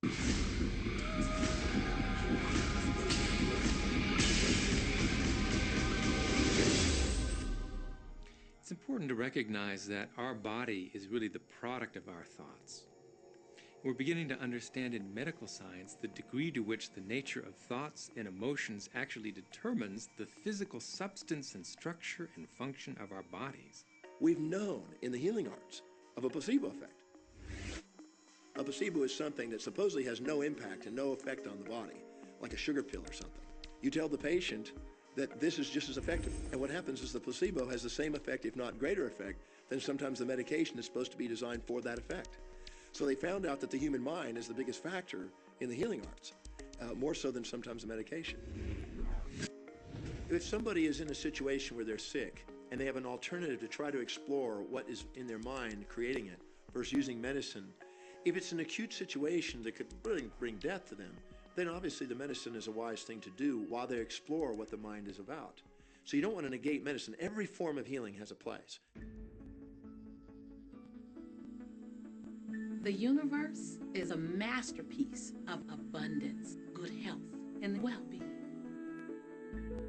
It's important to recognize that our body is really the product of our thoughts. We're beginning to understand in medical science the degree to which the nature of thoughts and emotions actually determines the physical substance and structure and function of our bodies. We've known in the healing arts of a placebo effect. A placebo is something that supposedly has no impact and no effect on the body, like a sugar pill or something. You tell the patient that this is just as effective. And what happens is the placebo has the same effect, if not greater effect, than sometimes the medication is supposed to be designed for that effect. So they found out that the human mind is the biggest factor in the healing arts, more so than sometimes the medication. If somebody is in a situation where they're sick and they have an alternative to try to explore what is in their mind creating it versus using medicine, if it's an acute situation that could really bring death to them, then obviously the medicine is a wise thing to do while they explore what the mind is about. So you don't want to negate medicine. Every form of healing has a place. The universe is a masterpiece of abundance, good health, and well-being.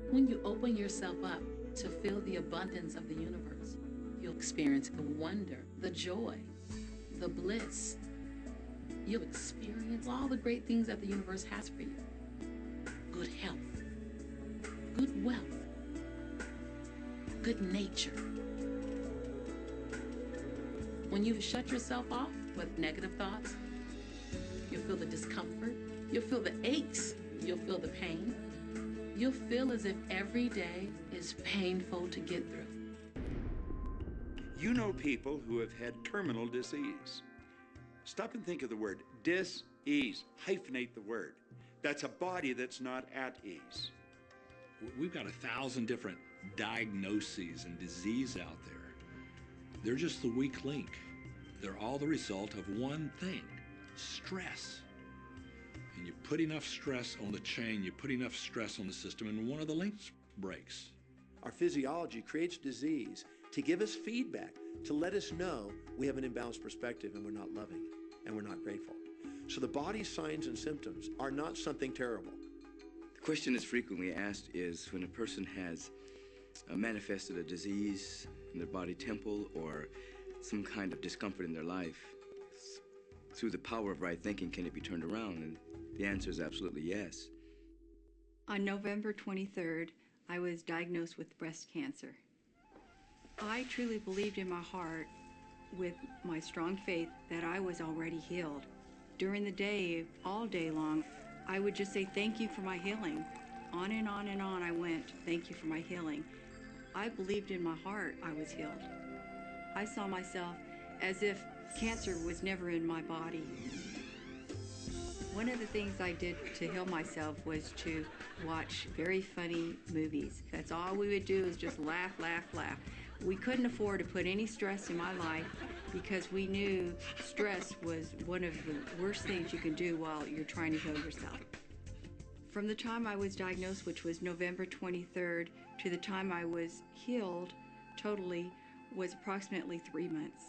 When you open yourself up to feel the abundance of the universe, you'll experience the wonder, the joy, the bliss. You'll experience all the great things that the universe has for you. Good health, good wealth, good nature. When you shut yourself off with negative thoughts, you'll feel the discomfort, you'll feel the aches, you'll feel the pain. You'll feel as if every day is painful to get through. You know people who have had terminal disease. Stop and think of the word dis-ease. Hyphenate the word. That's a body that's not at ease. We've got 1,000 different diagnoses and disease out there. They're just the weak link. They're all the result of one thing: stress. And you put enough stress on the chain, you put enough stress on the system, and one of the links breaks. Our physiology creates disease to give us feedback, to let us know we have an imbalanced perspective and we're not loving and we're not grateful. So the body's signs and symptoms are not something terrible. The question that's frequently asked is when a person has manifested a disease in their body temple or some kind of discomfort in their life, through the power of right thinking, can it be turned around? And the answer is absolutely yes. On November 23rd, I was diagnosed with breast cancer. I truly believed in my heart, with my strong faith, that I was already healed. During the day, all day long, I would just say, thank you for my healing. On and on and on I went, thank you for my healing. I believed in my heart I was healed. I saw myself as if cancer was never in my body. One of the things I did to heal myself was to watch very funny movies. That's all we would do, is just laugh, laugh, laugh. We couldn't afford to put any stress in my life because we knew stress was one of the worst things you can do while you're trying to heal yourself. From the time I was diagnosed, which was November 23rd, to the time I was healed totally was approximately 3 months.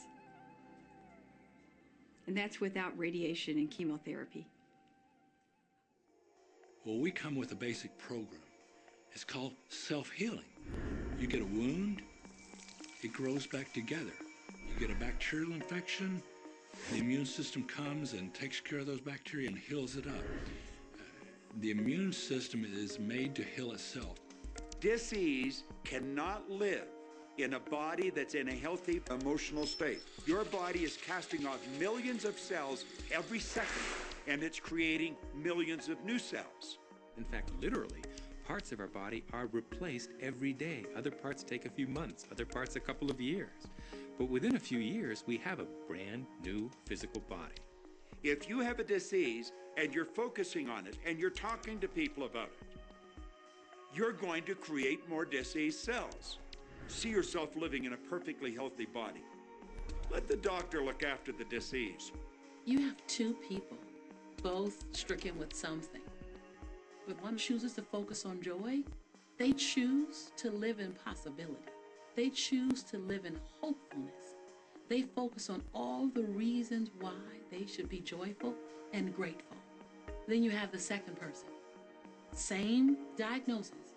And that's without radiation and chemotherapy. Well, we come with a basic program. It's called self-healing. You get a wound, it grows back together. You get a bacterial infection, the immune system comes and takes care of those bacteria and heals it up. The immune system is made to heal itself. Dis-ease cannot live in a body that's in a healthy emotional state. Your body is casting off millions of cells every second, and it's creating millions of new cells. In fact, literally, parts of our body are replaced every day. Other parts take a few months, other parts a couple of years. But within a few years, we have a brand new physical body. If you have a disease and you're focusing on it and you're talking to people about it, you're going to create more disease cells. See yourself living in a perfectly healthy body. Let the doctor look after the disease. You have two people, both stricken with something. But one chooses to focus on joy. They choose to live in possibility. They choose to live in hopefulness. They focus on all the reasons why they should be joyful and grateful. Then you have the second person. Same diagnosis,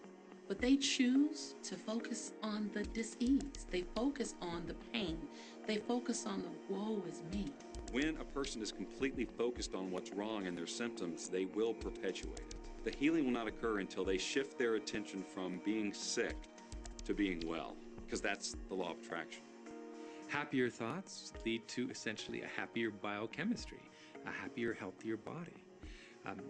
but they choose to focus on the dis-ease. They focus on the pain. They focus on the woe is me. When a person is completely focused on what's wrong in their symptoms, they will perpetuate it. The healing will not occur until they shift their attention from being sick to being well, because that's the law of attraction. Happier thoughts lead to essentially a happier biochemistry, a happier, healthier body.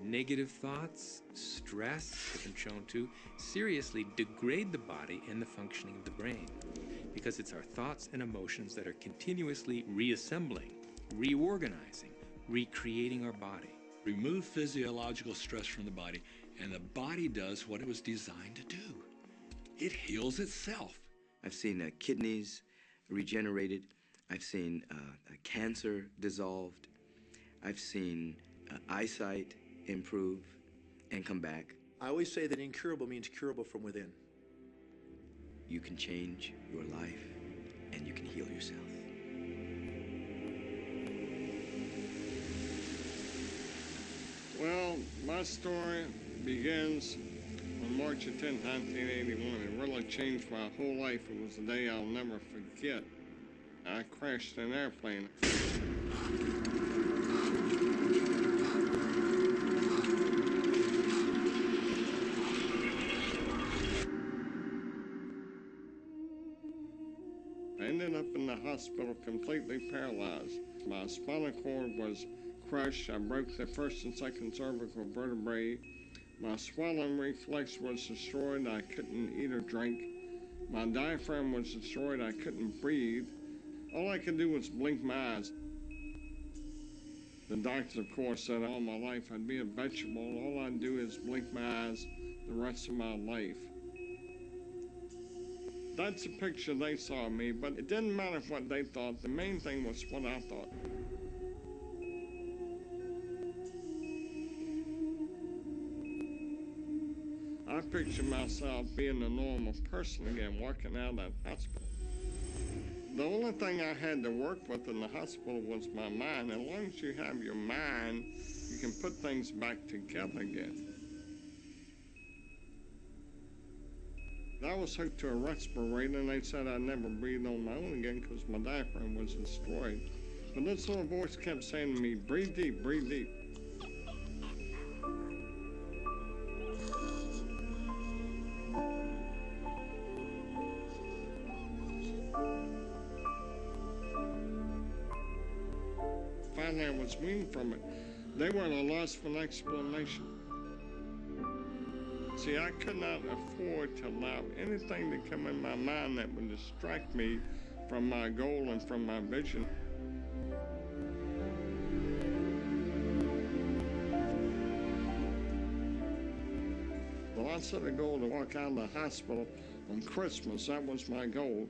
Negative thoughts, stress, has been shown to seriously degrade the body and the functioning of the brain, because it's our thoughts and emotions that are continuously reassembling, reorganizing, recreating our body. Remove physiological stress from the body, and the body does what it was designed to do. It heals itself. I've seen kidneys regenerated. I've seen cancer dissolved. I've seen eyesight improve and come back. I always say that incurable means curable from within. You can change your life and you can heal yourself. Well, my story begins on March 10, 1981. It really changed my whole life. It was a day I'll never forget. I crashed an airplane. I ended up in the hospital completely paralyzed. My spinal cord was crushed. I broke the first and second cervical vertebrae. My swallowing reflex was destroyed. I couldn't eat or drink. My diaphragm was destroyed. I couldn't breathe. All I could do was blink my eyes. The doctors, of course, said all my life I'd be a vegetable. All I'd do is blink my eyes the rest of my life. That's the picture they saw of me, but it didn't matter what they thought. The main thing was what I thought. I pictured myself being a normal person again, walking out of that hospital. The only thing I had to work with in the hospital was my mind. As long as you have your mind, you can put things back together again. I was hooked to a respirator, and they said I'd never breathe on my own again because my diaphragm was destroyed. But this little voice kept saying to me, breathe deep, breathe deep. Finally, I was weaned from it. They were at a loss for an explanation. See, I could not afford to allow anything to come in my mind that would distract me from my goal and from my vision. Well, I set a goal to walk out of the hospital on Christmas. That was my goal.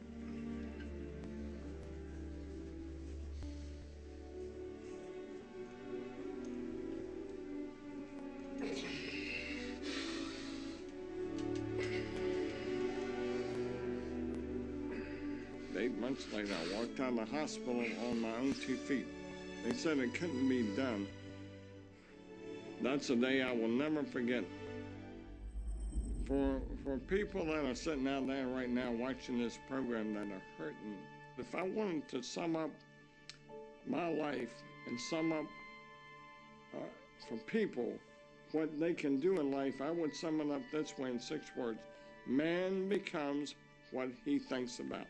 Months later, I walked out of the hospital on my own 2 feet. They said it couldn't be done. That's a day I will never forget. For people that are sitting out there right now watching this program that are hurting, if I wanted to sum up my life and sum up for people what they can do in life, I would sum it up this way in 6 words. Man becomes what he thinks about.